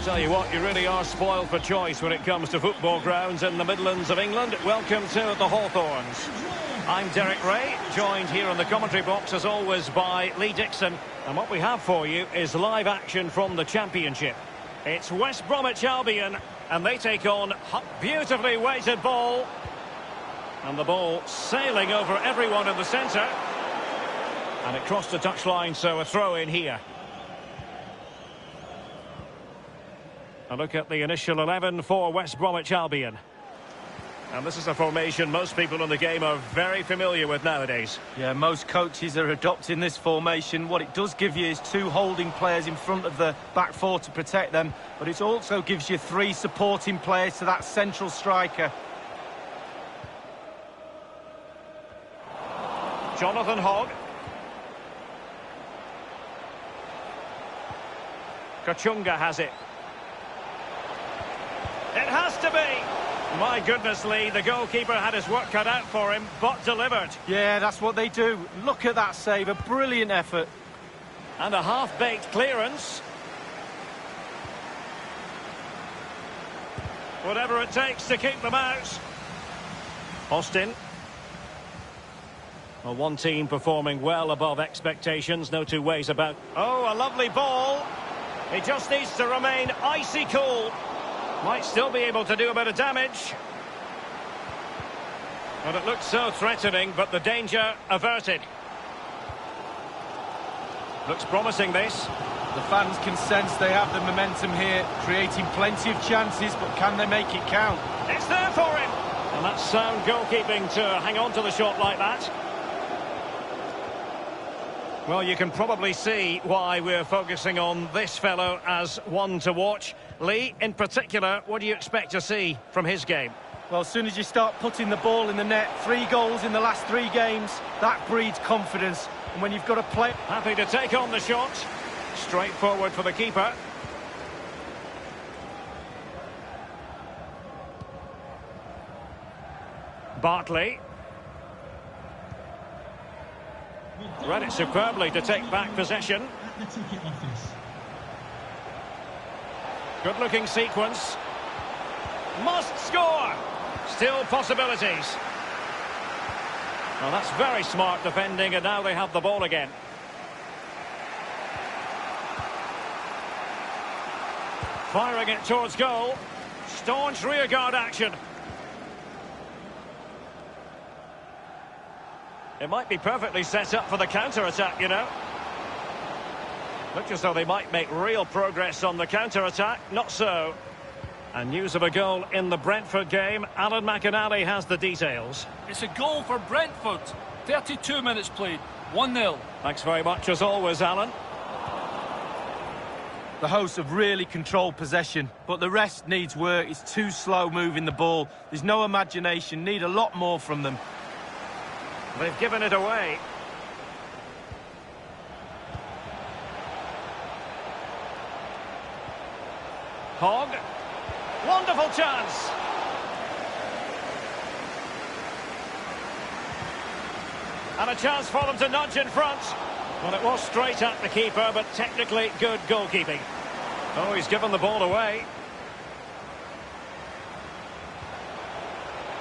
tell you what, you really are spoiled for choice when it comes to football grounds in the Midlands of England. Welcome to the Hawthorns. I'm Derek Ray, joined here in the commentary box as always by Lee Dixon. And what we have for you is live action from the Championship. It's West Bromwich Albion, and they take on beautifully weighted ball. And the ball sailing over everyone in the centre. And it crossed the touchline, so a throw in here. A look at the initial 11 for West Bromwich Albion. And this is a formation most people in the game are very familiar with nowadays. Yeah, most coaches are adopting this formation. What it does give you is two holding players in front of the back four to protect them, but it also gives you three supporting players to that central striker. Jonathan Hogg. Kachunga has it. It has to be! My goodness, Lee, the goalkeeper had his work cut out for him, but delivered. Yeah, that's what they do. Look at that save, a brilliant effort. And a half-baked clearance. Whatever it takes to keep them out. Austin. Well, one team performing well above expectations, no two ways about. Oh, a lovely ball. He just needs to remain icy cool. Might still be able to do a bit of damage. Well, it looked so threatening, but the danger averted. Looks promising, this. The fans can sense they have the momentum here, creating plenty of chances, but can they make it count? It's there for him! And that's sound goalkeeping to hang on to the shot like that. Well, you can probably see why we're focusing on this fellow as one to watch. Lee, in particular, what do you expect to see from his game? Well, as soon as you start putting the ball in the net, 3 goals in the last 3 games, that breeds confidence. And when you've got to play... Happy to take on the shot. Straight forward for the keeper. Bartley. Read it superbly to take back possession. Good looking sequence. Must score. Still possibilities. Well, that's very smart defending, and now they have the ball again. Firing it towards goal. Staunch rearguard action. It might be perfectly set up for the counter-attack, you know. Looked as though they might make real progress on the counter-attack. Not so. And news of a goal in the Brentford game. Alan McInally has the details. It's a goal for Brentford. 32 minutes played. 1-0. Thanks very much as always, Alan. The hosts have really controlled possession, but the rest needs work. It's too slow moving the ball. There's no imagination. Need a lot more from them. They've given it away. Hogg. Wonderful chance. And a chance for them to nudge in front. Well, it was straight at the keeper, but technically good goalkeeping. Oh, he's given the ball away.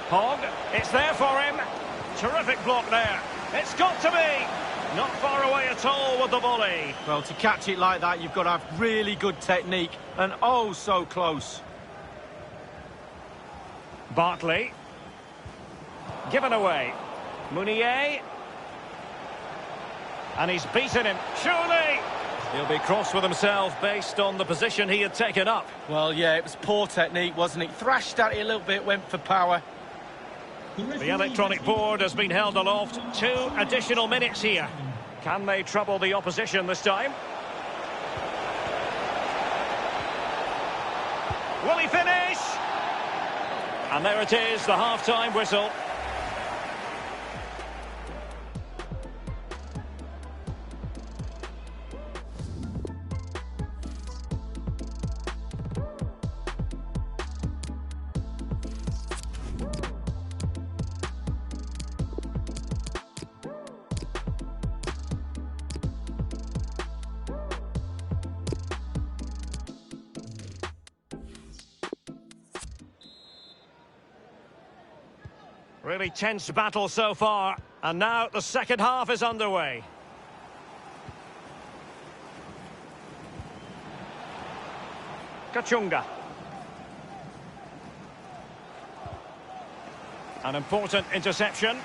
Hogg. It's there for him. Terrific block there. It's got to be. Not far away at all with the volley. Well, to catch it like that, you've got to have really good technique. And oh, so close. Bartley. Given away. Mounier. And he's beaten him. Surely. He'll be cross with himself based on the position he had taken up. Well, yeah, it was poor technique, wasn't it? Thrashed at it a little bit, went for power. The electronic board has been held aloft. 2 additional minutes here. Can they trouble the opposition this time? Will he finish? And there it is, the half-time whistle. Really tense battle so far. And now the second half is underway. Kachunga. An important interception.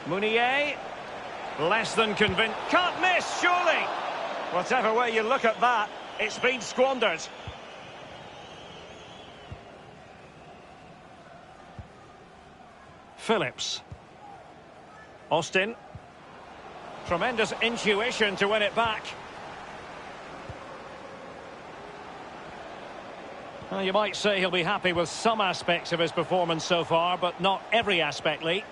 Mounier. Less than convinced. Can't miss, surely. Whatever way you look at that, it's been squandered. Phillips. Austin. Tremendous intuition to win it back. Well, you might say he'll be happy with some aspects of his performance so far, but not every aspect, Lee.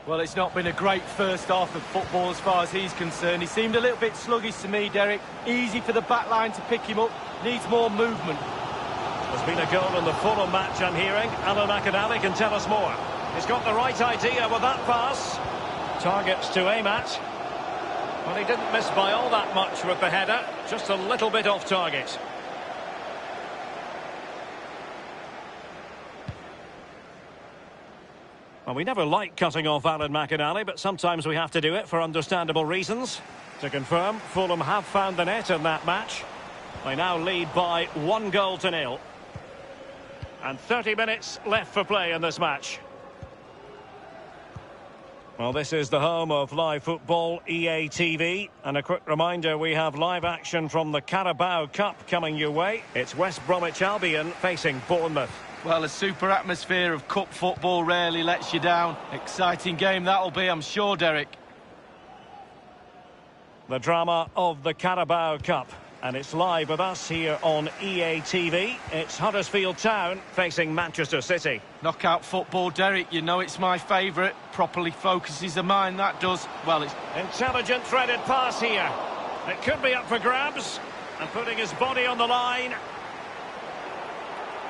Well, it's not been a great first half of football as far as he's concerned. He seemed a little bit sluggish to me, Derek. Easy for the back line to pick him up. Needs more movement. There's been a goal in the Fulham match, I'm hearing. Alan McInally can tell us more. He's got the right idea with that pass. Targets to aim at. Well, he didn't miss by all that much with the header. Just a little bit off target. Well, we never like cutting off Alan McInally, but sometimes we have to do it for understandable reasons. To confirm, Fulham have found the net in that match. They now lead by 1-0. And 30 minutes left for play in this match. Well, this is the home of live football, EA TV. And a quick reminder, we have live action from the Carabao Cup coming your way. It's West Bromwich Albion facing Bournemouth. Well, a super atmosphere of cup football rarely lets you down. Exciting game that'll be, I'm sure, Derek. The drama of the Carabao Cup. And it's live with us here on EA TV. It's Huddersfield Town facing Manchester City. Knockout football, Derek, you know it's my favourite. Properly focuses the mind, that does. Well, it's... Intelligent threaded pass here. It could be up for grabs. And putting his body on the line.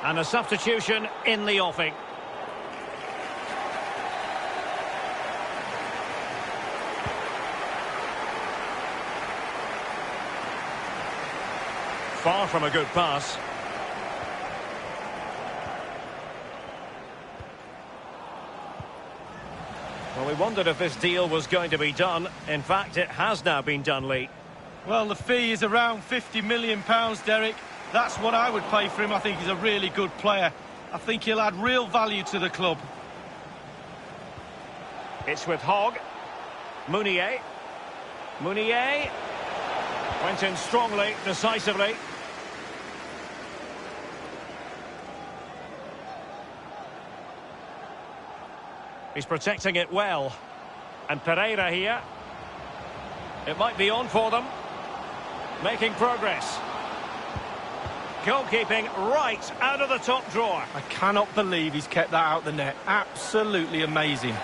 And a substitution in the offing. Far from a good pass. Well, we wondered if this deal was going to be done. In fact, it has now been done, Lee. Well, the fee is around £50 million, Derek. That's what I would pay for him. I think he's a really good player. I think he'll add real value to the club. It's with Hogg. Mounier. Mounier. Went in strongly, decisively. He's protecting it well. And Pereira here. It might be on for them. Making progress. Goalkeeping right out of the top drawer. I cannot believe he's kept that out the net. Absolutely amazing.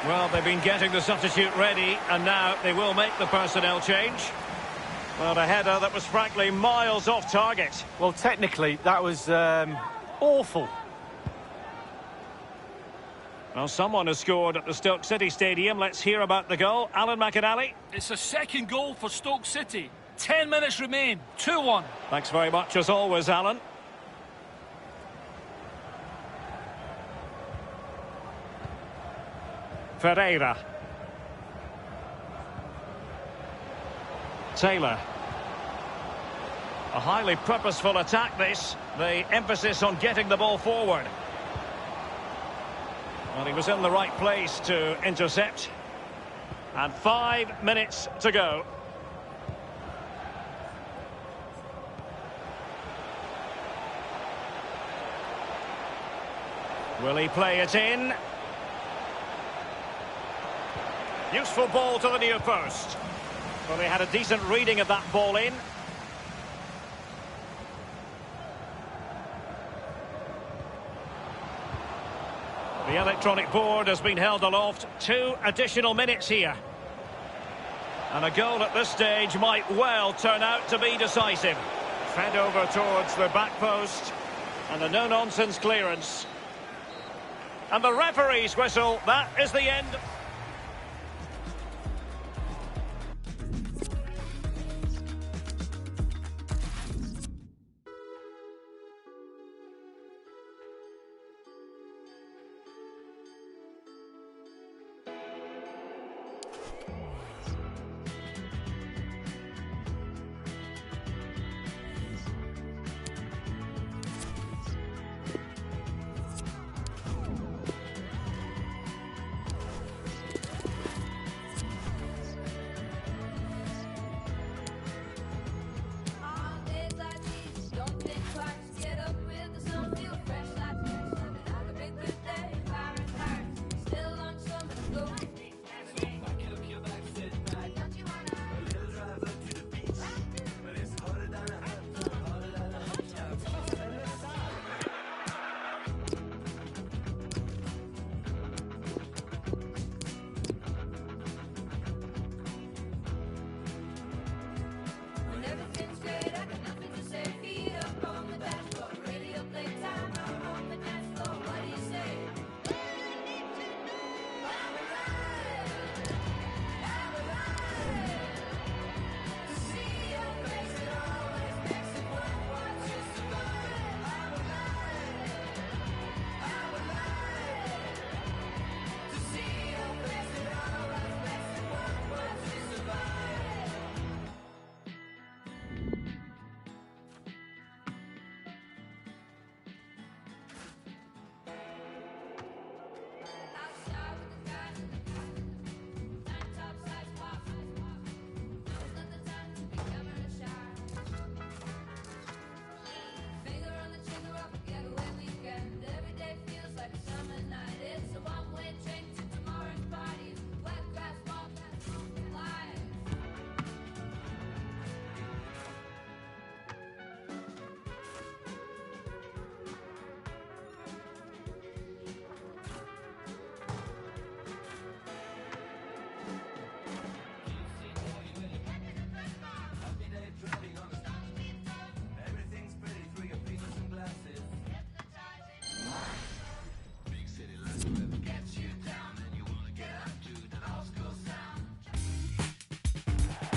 Well, they've been getting the substitute ready, and now they will make the personnel change. Well, a header that was frankly miles off target. Well, technically, that was awful. Well, someone has scored at the Stoke City Stadium. Let's hear about the goal. Alan McInally. It's a second goal for Stoke City. 10 minutes remain. 2-1. Thanks very much, as always, Alan. Ferreira. Taylor. A highly purposeful attack, this. The emphasis on getting the ball forward. Well, he was in the right place to intercept. And 5 minutes to go. Will he play it in? Useful ball to the near post. Well, he had a decent reading of that ball in. The electronic board has been held aloft. 2 additional minutes here. And a goal at this stage might well turn out to be decisive. Fed over towards the back post. And a no-nonsense clearance. And the referee's whistle, that is the end.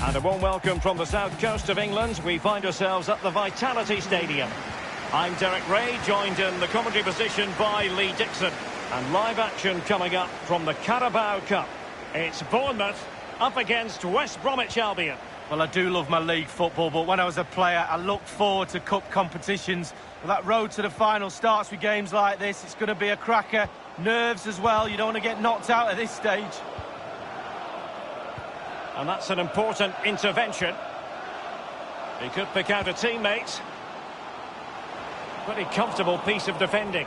And a warm welcome from the south coast of England. We find ourselves at the Vitality Stadium. I'm Derek Ray, joined in the commentary position by Lee Dixon. And live action coming up from the Carabao Cup. It's Bournemouth up against West Bromwich Albion. Well, I do love my league football, but when I was a player, I looked forward to cup competitions. Well, that road to the final starts with games like this. It's going to be a cracker. Nerves as well. You don't want to get knocked out at this stage. And that's an important intervention. He could pick out a teammate. Pretty comfortable piece of defending.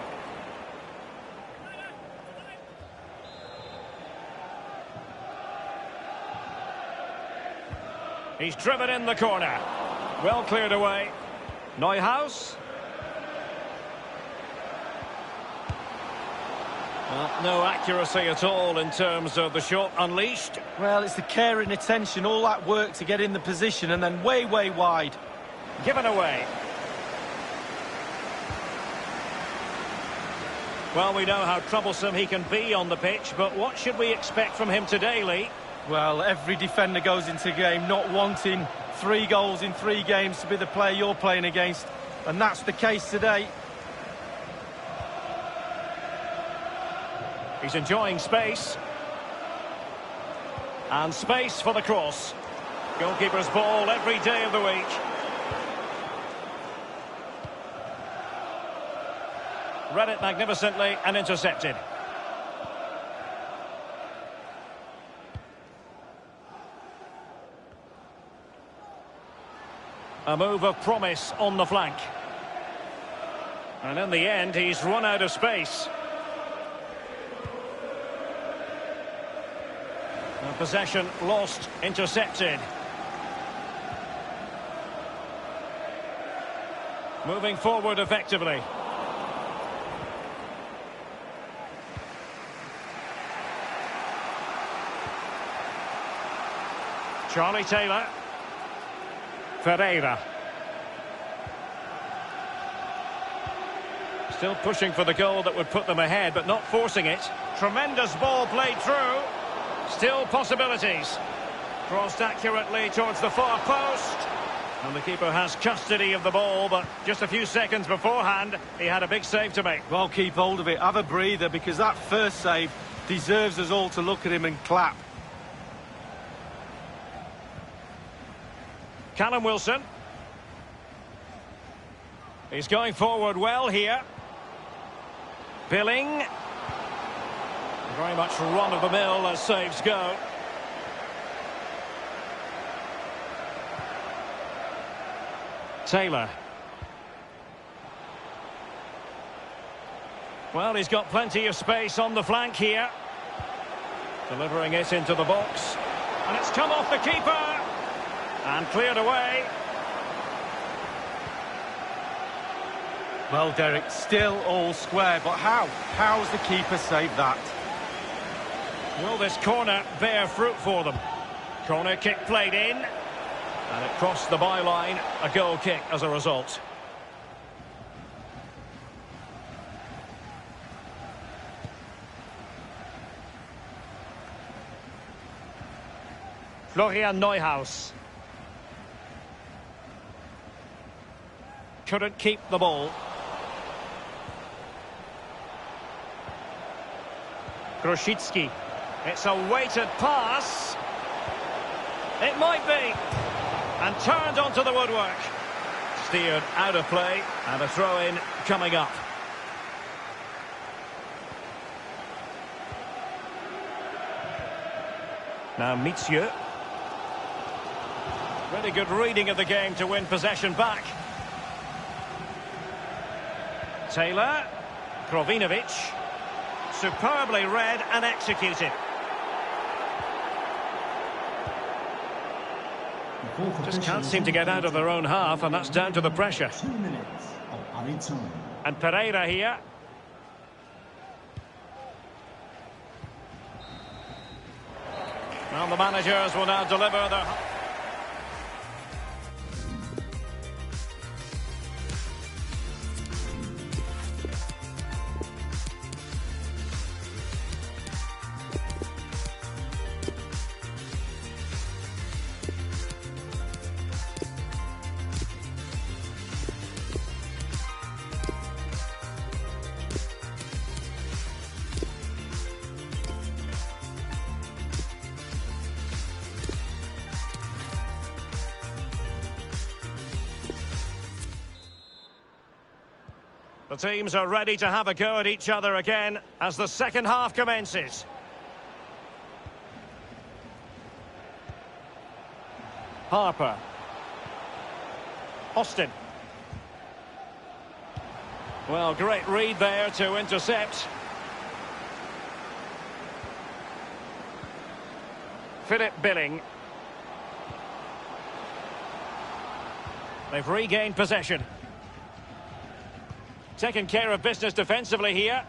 He's driven in the corner. Well cleared away. Neuhaus. Well, no accuracy at all in terms of the shot unleashed. Well, it's the care and attention, all that work to get in the position and then way wide. Given away. Well, we know how troublesome he can be on the pitch, but what should we expect from him today, Lee? Well, every defender goes into a game not wanting 3 goals in 3 games to be the player you're playing against, and that's the case today. He's enjoying space. And space for the cross. Goalkeeper's ball every day of the week. Read it magnificently and intercepted. A move of promise on the flank. And in the end, he's run out of space. Possession lost, intercepted. Moving forward effectively. Charlie Taylor. Ferreira. Still pushing for the goal that would put them ahead, but not forcing it. Tremendous ball played through. Still possibilities. Crossed accurately towards the far post. And the keeper has custody of the ball, but just a few seconds beforehand, he had a big save to make. Well, keep hold of it. Have a breather, because that first save deserves us all to look at him and clap. Callum Wilson. He's going forward well here. Billing. Very much run-of-the-mill as saves go. Taylor. Well, he's got plenty of space on the flank here. Delivering it into the box. And it's come off the keeper. And cleared away. Well, Derek, still all square, but how? How's the keeper saved that? Will this corner bear fruit for them? Corner kick played in. And it crossed the byline. A goal kick as a result. Florian Neuhaus. Couldn't keep the ball. Grosicki. It's a weighted pass. It might be. And turned onto the woodwork. Steered out of play. And a throw-in coming up. Now Mitsue. Really good reading of the game to win possession back. Taylor. Krovinovic. Superbly read and executed. Just can't seem to get out of their own half, and that's down to the pressure. 2 minutes of added time. And Pereira here. Well, the managers will now deliver their... The teams are ready to have a go at each other again as the second half commences. Harper. Austin. Well, great read there to intercept. Philip Billing. They've regained possession. Taking care of business defensively here.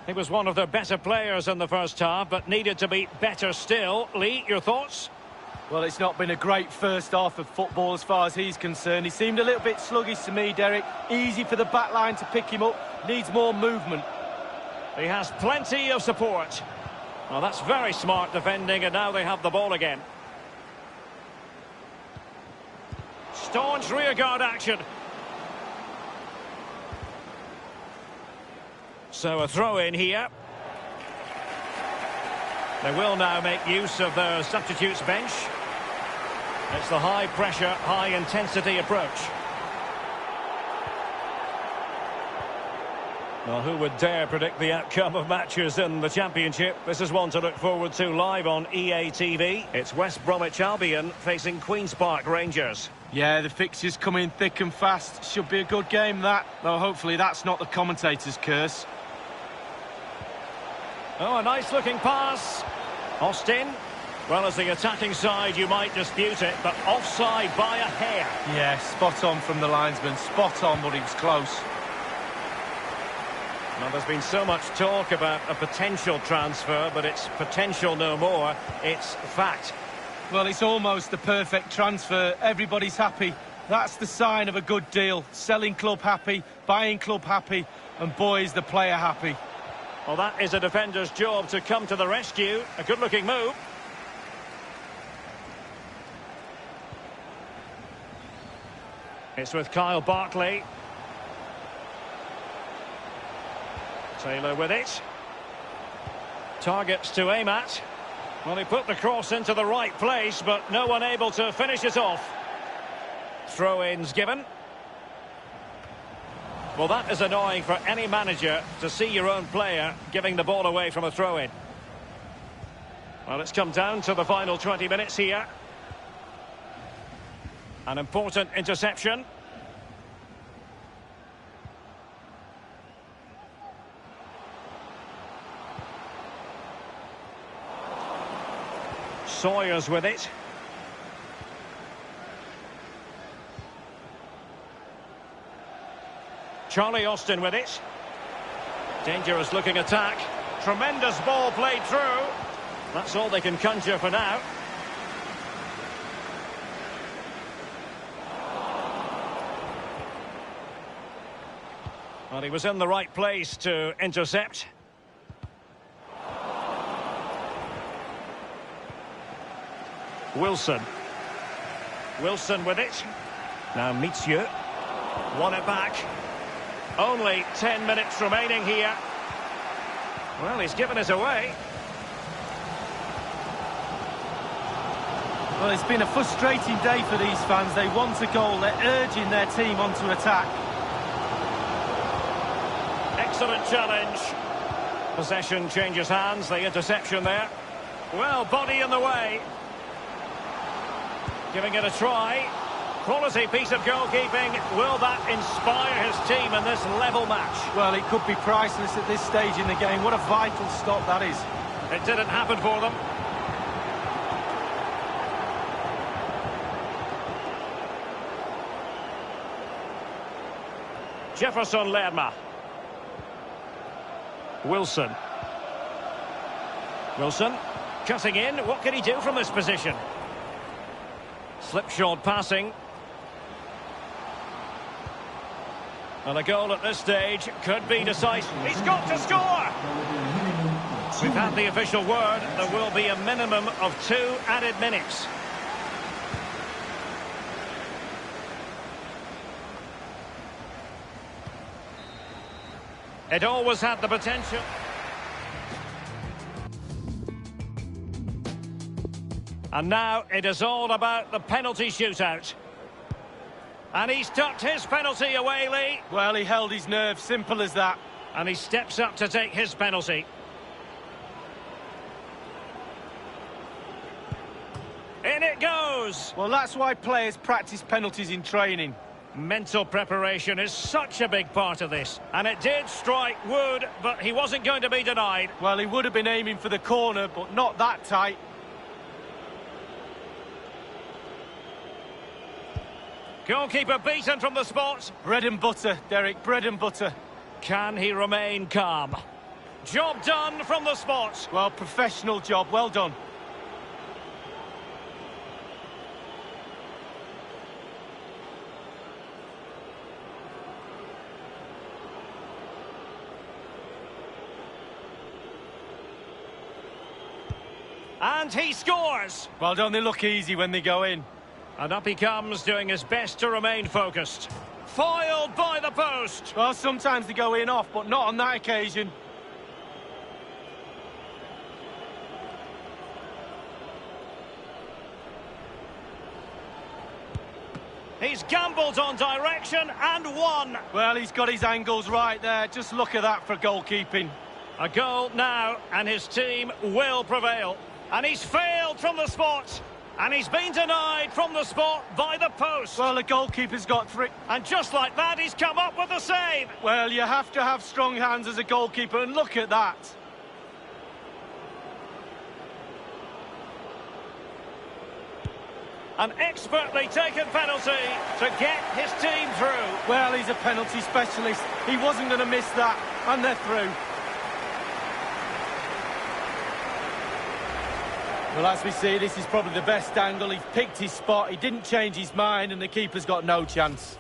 He was one of their better players in the first half, but needed to be better still. Lee, your thoughts? Well, it's not been a great first half of football as far as he's concerned. He seemed a little bit sluggish to me, Derek. Easy for the back line to pick him up. Needs more movement. He has plenty of support. Well, that's very smart defending, and now they have the ball again. Staunch rearguard action. So a throw in here. They will now make use of their substitutes bench. It's the high pressure, high intensity approach. Well, who would dare predict the outcome of matches in the Championship? This is one to look forward to live on EA TV. It's West Bromwich Albion facing Queen's Park Rangers. Yeah, the fixtures come in thick and fast. Should be a good game, that. Though hopefully that's not the commentator's curse. Oh, a nice-looking pass. Austin. Well, as the attacking side, you might dispute it, but offside by a hair. Yeah, spot on from the linesman. Spot on, but he was close. Well, there's been so much talk about a potential transfer, but it's potential no more. It's fact. Well, it's almost the perfect transfer. Everybody's happy. That's the sign of a good deal. Selling club happy, buying club happy, and boy, is the player happy. Well, that is a defender's job to come to the rescue. A good-looking move. It's with Kyle Bartley. Taylor with it. Targets to aim at. Well, he put the cross into the right place, but no one able to finish it off. Throw-ins given. Well, that is annoying for any manager to see your own player giving the ball away from a throw-in. Well, it's come down to the final 20 minutes here. An important interception. Sawyer's with it. Charlie Austin with it. Dangerous looking attack. Tremendous ball played through. That's all they can conjure for now. Well, he was in the right place to intercept. Wilson. Wilson with it. Now Mitsue. Won it back. Only 10 minutes remaining here. Well, he's given us away. Well, it's been a frustrating day for these fans. They want a goal. They're urging their team onto attack. Excellent challenge. Possession changes hands. The interception there. Well, body in the way. Giving it a try. Quality piece of goalkeeping. Will that inspire his team in this level match? Well, it could be priceless at this stage in the game. What a vital stop that is. It didn't happen for them. Jefferson Lerma. Wilson. Wilson cutting in. What can he do from this position? Slipshod passing. And a goal at this stage could be decisive. He's got to score! We've had the official word. There will be a minimum of 2 added minutes. It always had the potential. And now it is all about the penalty shootout. And he's tucked his penalty away, Lee. Well, he held his nerve, simple as that. And he steps up to take his penalty. In it goes. Well, that's why players practice penalties in training. Mental preparation is such a big part of this. And it did strike Wood, but he wasn't going to be denied. Well, he would have been aiming for the corner, but not that tight. Goalkeeper beaten from the spot. Bread and butter, Derek, bread and butter. Can he remain calm? Job done from the spot. Well, professional job, well done. And he scores. Well, don't they look easy when they go in? And up he comes, doing his best to remain focused. Foiled by the post. Well, sometimes they go in off, but not on that occasion. He's gambled on direction and won. Well, he's got his angles right there. Just look at that for goalkeeping. A goal now, and his team will prevail. And he's failed from the spot. And he's been denied from the spot by the post. Well, the goalkeeper's got three. And just like that, he's come up with a save. Well, you have to have strong hands as a goalkeeper, and look at that. An expertly taken penalty to get his team through. Well, he's a penalty specialist. He wasn't going to miss that, and they're through. Well, as we see, this is probably the best angle. He's picked his spot, he didn't change his mind, and the keeper's got no chance.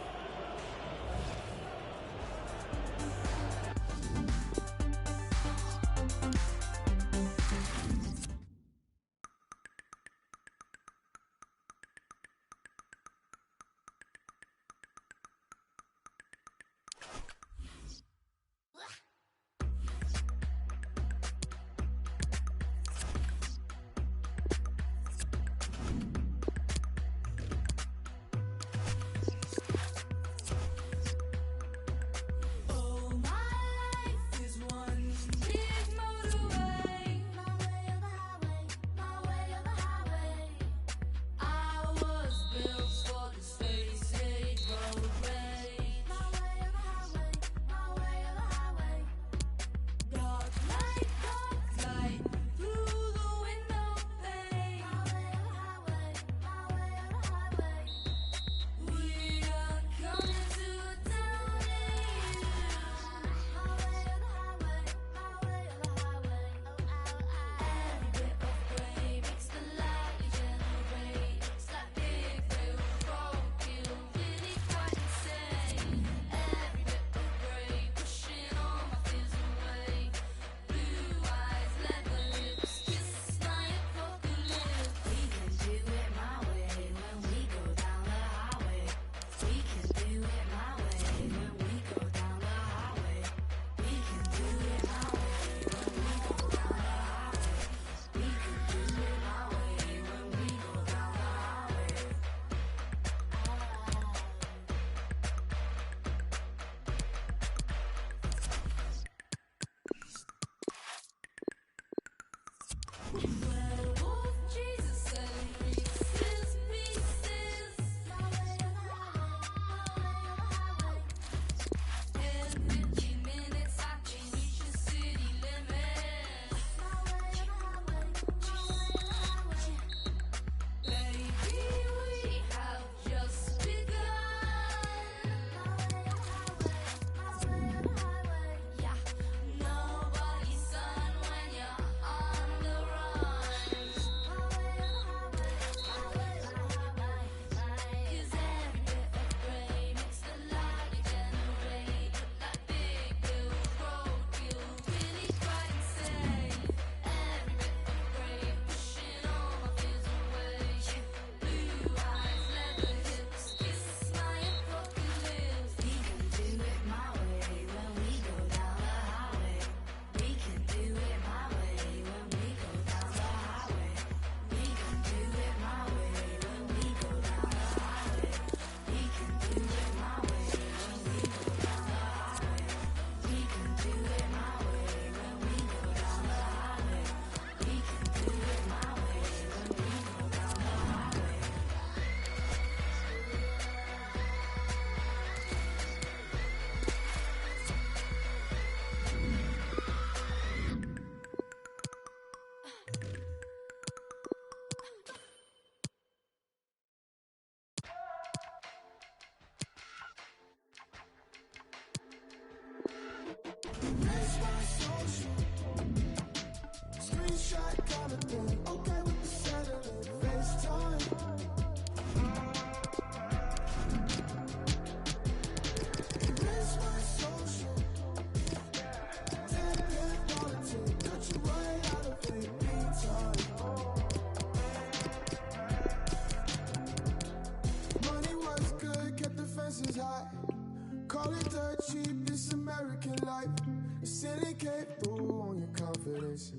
came through on your confidence.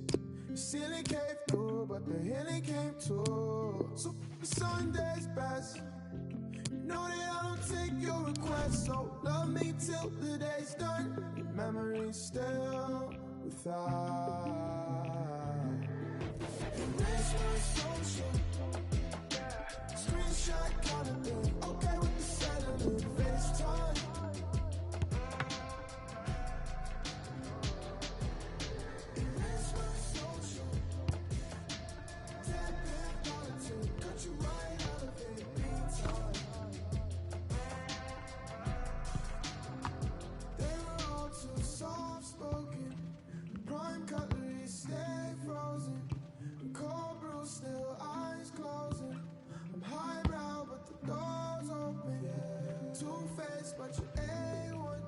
The ceiling came through, but the healing came too. So the Sunday's best. You know that I don't take your requests, so love me till the day's done. Your memory's still with us. Erase my social. Screenshot kind of thing. Okay with the settling. FaceTime. Erase my social. Tap in politics. Cut you right out of it. Meantime. They were all too soft-spoken. Prime cutlery stay frozen. Cold brew still eyes closing. I'm highbrow but the door's open. Two-faced but you A1.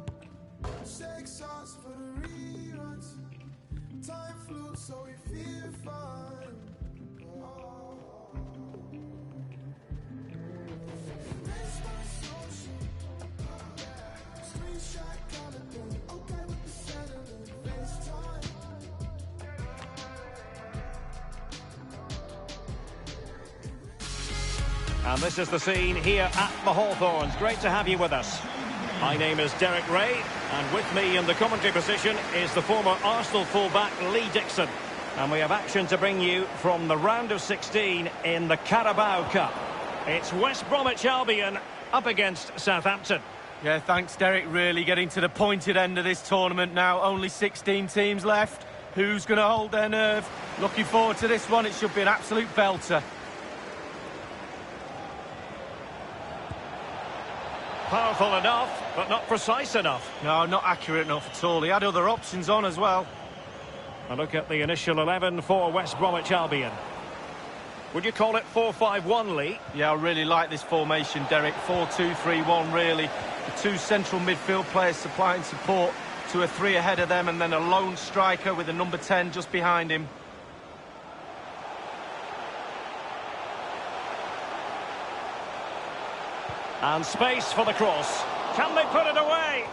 Shake sauce for the reruns. Time flew so we feel fine. Erase my social. Screenshot kind of thing. Okay with the settling. FaceTime. And this is the scene here at the Hawthorns. Great to have you with us. My name is Derek Ray, and with me in the commentary position is the former Arsenal fullback Lee Dixon. And we have action to bring you from the round of 16 in the Carabao Cup. It's West Bromwich Albion up against Southampton. Yeah, thanks, Derek. Really getting to the pointed end of this tournament now. Only 16 teams left. Who's going to hold their nerve? Looking forward to this one. It should be an absolute belter. Powerful enough, but not precise enough. No, not accurate enough at all. He had other options on as well. A look at the initial 11 for West Bromwich Albion. Would you call it 4-5-1, Lee? Yeah, I really like this formation, Derek. 4-2-3-1, really. The two central midfield players supplying support to a three ahead of them, and then a lone striker with a number 10 just behind him. And space for the cross. Can they put it away?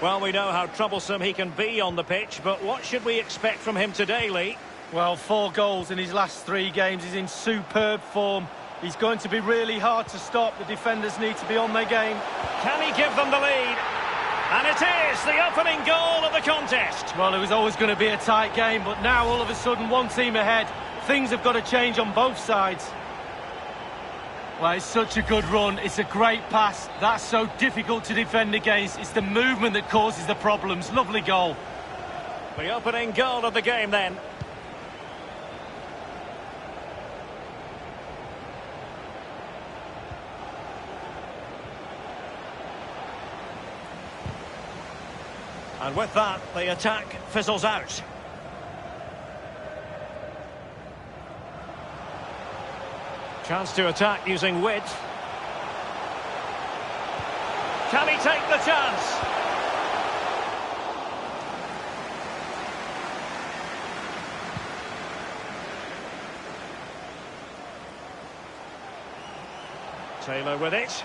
Well, we know how troublesome he can be on the pitch, but what should we expect from him today, Lee? Well, 4 goals in his last 3 games. He's in superb form. He's going to be really hard to stop. The defenders need to be on their game. Can he give them the lead? And it is the opening goal of the contest. Well, it was always going to be a tight game, but now all of a sudden one team ahead. Things have got to change on both sides. Well, it's such a good run. It's a great pass. That's so difficult to defend against. It's the movement that causes the problems. Lovely goal. The opening goal of the game then. And with that, the attack fizzles out. Chance to attack using width. Can he take the chance? Taylor with it.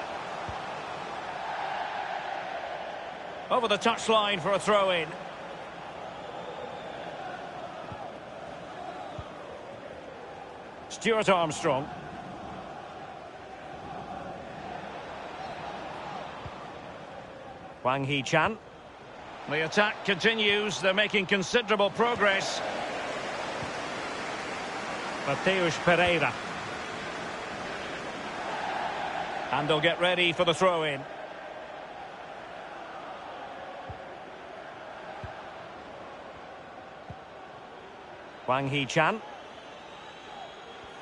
Over the touchline for a throw-in. Stuart Armstrong. Wang Hee-chan. The attack continues. They're making considerable progress. Mateus Pereira. And they'll get ready for the throw-in. Wang Hee-chan.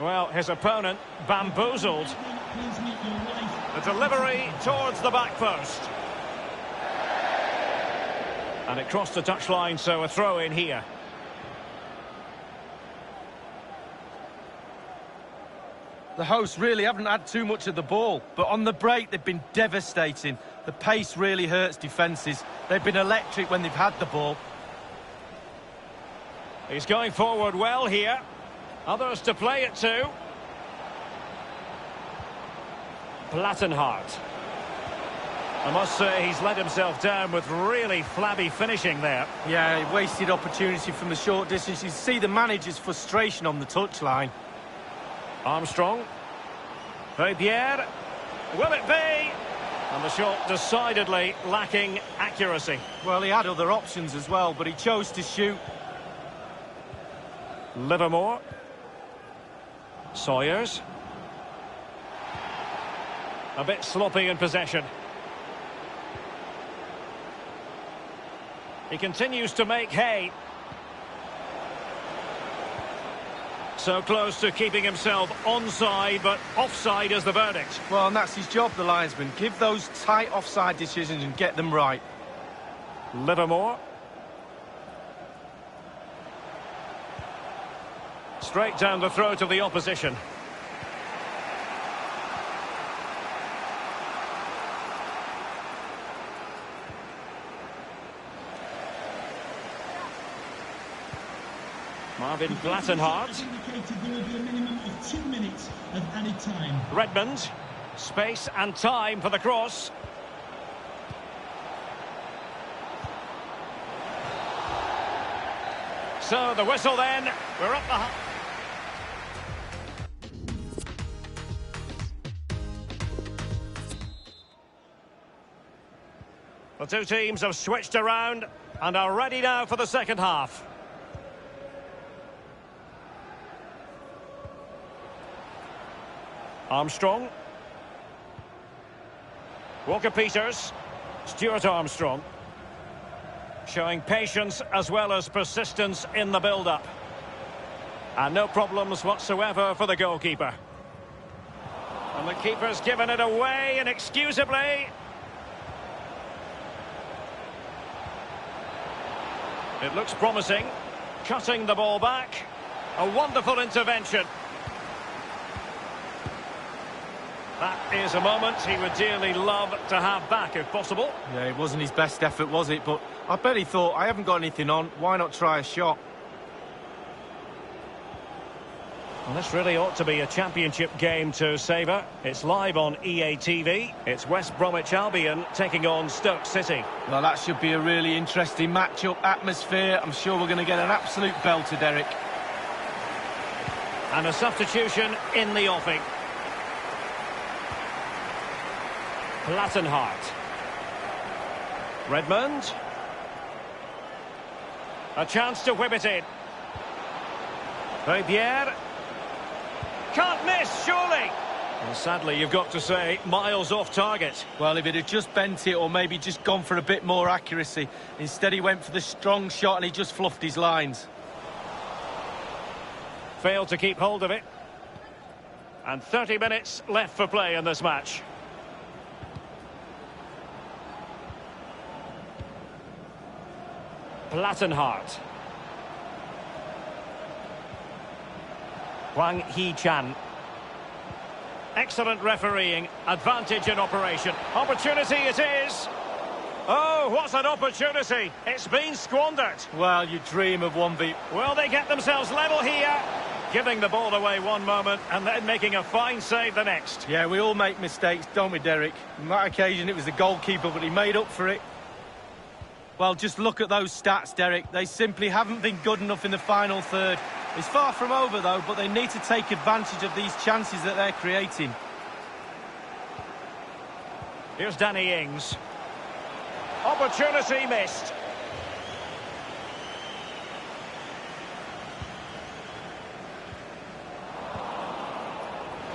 Well, his opponent bamboozled. The delivery towards the back post. And it crossed the touchline, so a throw in here. The hosts really haven't had too much of the ball, but on the break they've been devastating. The pace really hurts defences. They've been electric when they've had the ball. He's going forward well here. Others to play it to. Plattenhardt. I must say he's let himself down with really flabby finishing there. Yeah, he wasted opportunity from the short distance. You see the manager's frustration on the touchline. Armstrong. Pierre. Will it be? And the shot decidedly lacking accuracy. Well, he had other options as well, but he chose to shoot. Livermore. Sawyers. A bit sloppy in possession. He continues to make hay. So close to keeping himself onside, but offside is the verdict. Well, and that's his job, the linesman. Give those tight offside decisions and get them right. Livermore. Straight down the throat of the opposition. Marvin Plattenhardt. Indicated there will be a minimum of 2 minutes of added time. Redmond. Space and time for the cross. So the whistle then. We're up the... The two teams have switched around and are ready now for the second half. Armstrong. Walker-Peters. Stuart Armstrong. Showing patience as well as persistence in the build-up. And no problems whatsoever for the goalkeeper. And the keeper's given it away inexcusably. It looks promising. Cutting the ball back. A wonderful intervention. That is a moment he would dearly love to have back, if possible. Yeah, it wasn't his best effort, was it? But I bet he thought, I haven't got anything on, why not try a shot? Well, this really ought to be a championship game to savour. It's live on EA TV. It's West Bromwich Albion taking on Stoke City. Well, that should be a really interesting matchup, atmosphere. I'm sure we're going to get an absolute belter, Derek. And a substitution in the offing. Plattenhardt. Redmond. A chance to whip it in. Pierre. Can't miss, surely. Well, sadly, you've got to say, miles off target. Well, if it had just bent it or maybe just gone for a bit more accuracy. Instead, he went for the strong shot and he just fluffed his lines. Failed to keep hold of it. And 30 minutes left for play in this match. Plattenhardt. Wang Hee-chan. Excellent refereeing. Advantage in operation. Opportunity it is. Oh, what an opportunity. It's been squandered. Well, you dream of 1v. Will they get themselves level here? Giving the ball away one moment and then making a fine save the next. Yeah, we all make mistakes, don't we, Derek? On that occasion, it was the goalkeeper, but he made up for it. Well, just look at those stats, Derek. They simply haven't been good enough in the final third. It's far from over, though, but they need to take advantage of these chances that they're creating. Here's Danny Ings. Opportunity missed.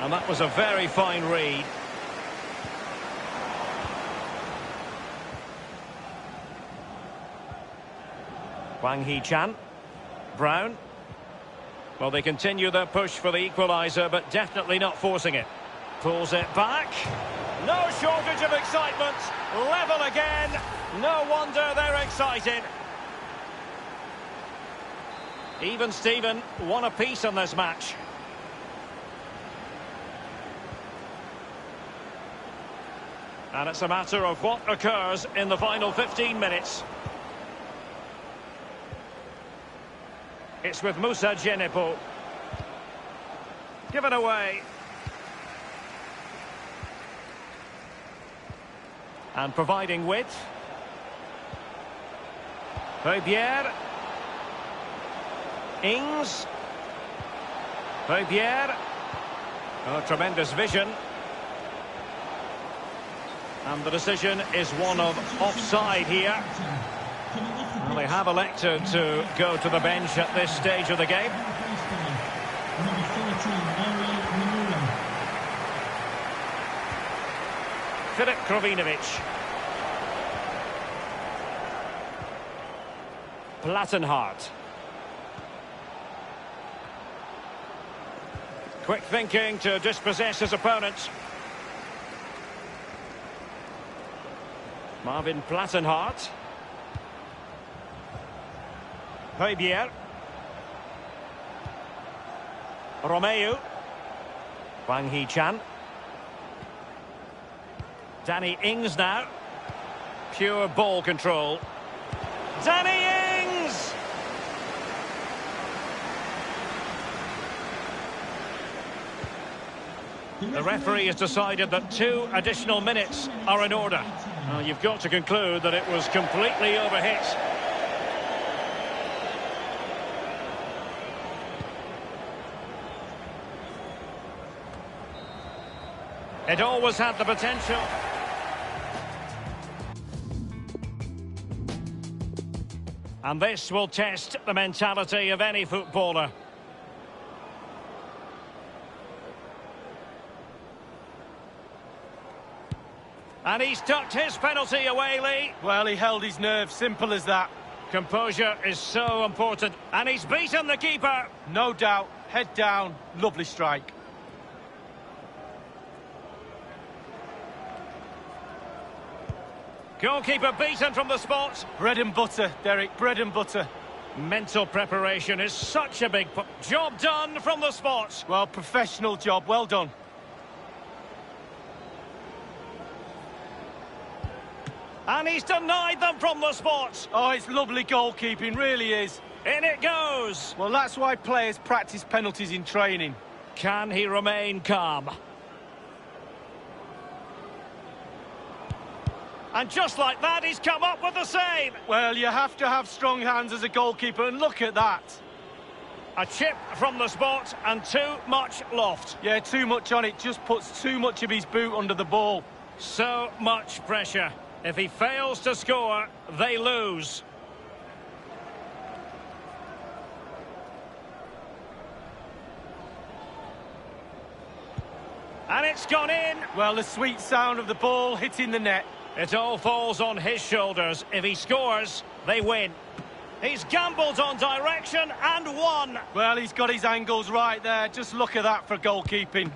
And that was a very fine read. Wang Hee-chan. Brown. Well, they continue their push for the equaliser, but definitely not forcing it. Pulls it back. No shortage of excitement. Level again. No wonder they're excited. Even Steven, one apiece on this match. And it's a matter of what occurs in the final 15 minutes. It's with Moussa Djenepo. Given away. And providing width. Heubier. Ings. Heubier. Oh, tremendous vision. And the decision is one of offside here. Well, they have elected to go to the bench at this stage of the game. Filip Krovinovic. Plattenhardt. Quick thinking to dispossess his opponent. Marvin Plattenhardt. Heubier. Romeu. Wang Hee-chan. Danny Ings now. Pure ball control. Danny Ings! The referee has decided that 2 additional minutes are in order. Well, you've got to conclude that it was completely overhit. It always had the potential. And this will test the mentality of any footballer. And he's tucked his penalty away, Lee. Well, he held his nerve, simple as that. Composure is so important. And he's beaten the keeper. No doubt, head down, lovely strike. Goalkeeper beaten from the spot. Bread and butter, Derek, bread and butter. Mental preparation is such a big job done from the spot. Well, professional job, well done. And he's denied them from the spot. Oh, it's lovely goalkeeping, really is. In it goes. Well, that's why players practice penalties in training. Can he remain calm? And just like that, he's come up with the save. Well, you have to have strong hands as a goalkeeper, and look at that. A chip from the spot and too much loft. Yeah, too much on it, just puts too much of his boot under the ball. So much pressure. If he fails to score, they lose. And it's gone in. Well, the sweet sound of the ball hitting the net. It all falls on his shoulders. If he scores, they win. He's gambled on direction and won. Well, he's got his angles right there. Just look at that for goalkeeping.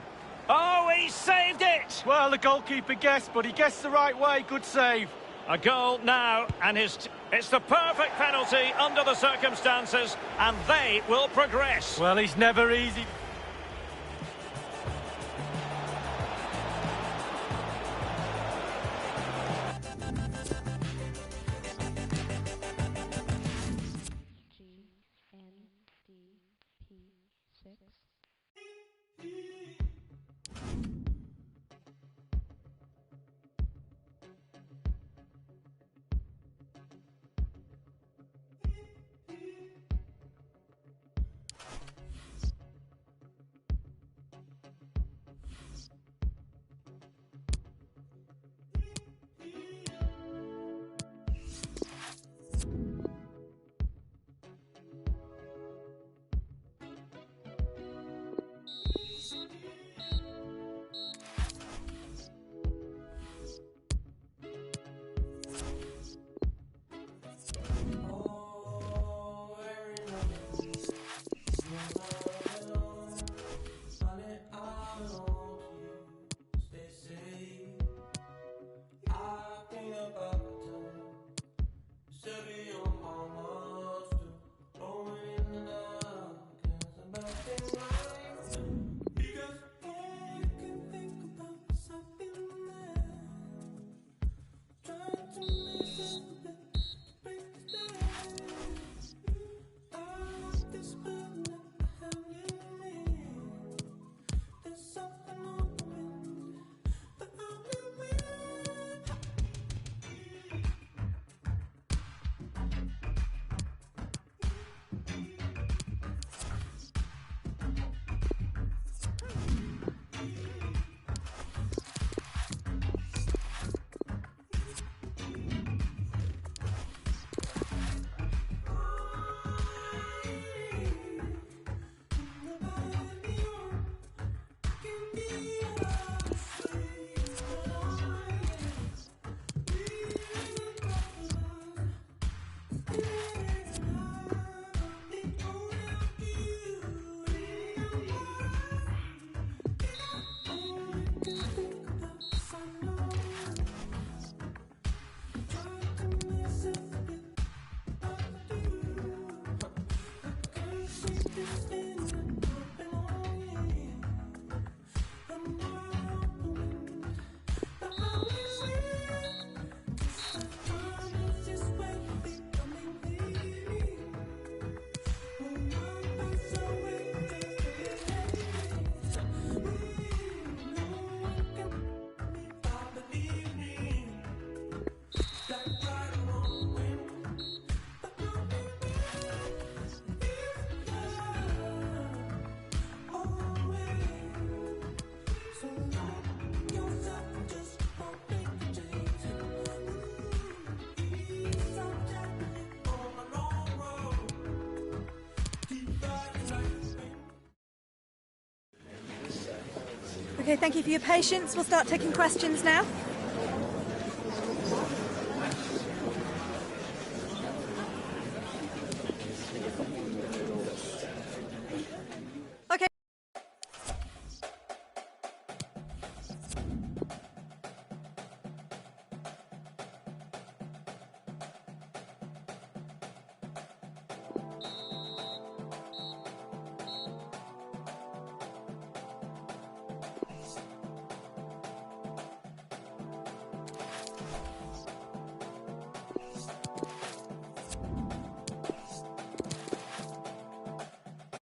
Oh, he saved it! Well, the goalkeeper guessed, but he guessed the right way. Good save. A goal now, and it's the perfect penalty under the circumstances, and they will progress. Well, he's never easy. Okay, thank you for your patience. We'll start taking questions now.